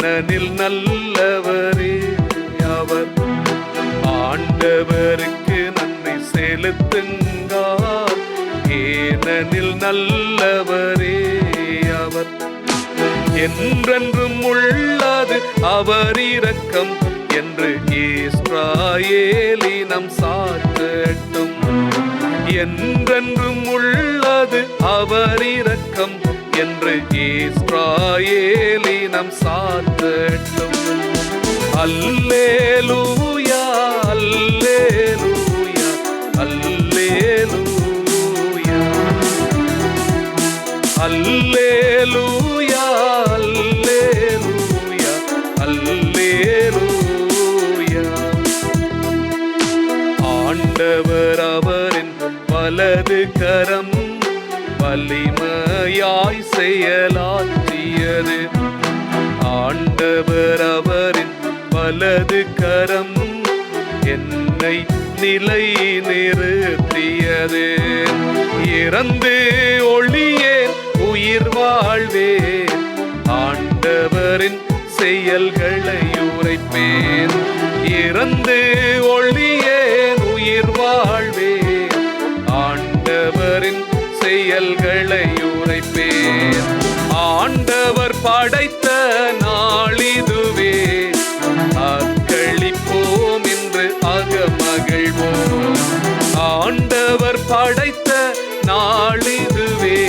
ஏனெனில் நல்லவரே அவர். ஆண்டவருக்கு நன்மை செலுத்துங்கள், ஏனெனில் நல்லவரே அவர். என்றென்றும் உள்ளது அவர் இரக்கம் என்று இஸ்ராயேலினம் சாற்றட்டும். என்றென்றும் உள்ளது அவர் இரக்கம் என்று இஸ்ராயேலினம் சாற்றட்டும். அல்லேலூயா அல்லேலூயா அல்லேலூயா அல்லேலூயா அல்லேலூயா அல்லேலூயா. ஆண்டவர் அவரின் வலது கரம் வலிமையாய் செயலாற்றியது. ஆண்டவர் அவரின் வலது கரம் என்னை நிலை நிறுத்தியது. இறந்து ஒளியேன் உயிர் வாழ்வேன், ஆண்டவரின் செயல்களை உரைப்பேன். இறந்து ஒளியேன் உயிர் வாழ்வேன், ஆண்டவரின் செயல்களை உரைப்பேன். ஆண்டவர் படைத்த நாளிதுவே, அக்களிப்போம் என்று அகமகிழ்வோம். ஆண்டவர் படைத்த நாளிதுவே,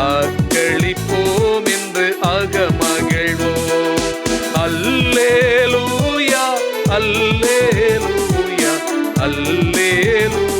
அக்களிப்போம் என்று அகமகிழ்வோம். அல்லேலூயா அல்லேலூயா அல்லேலூயா.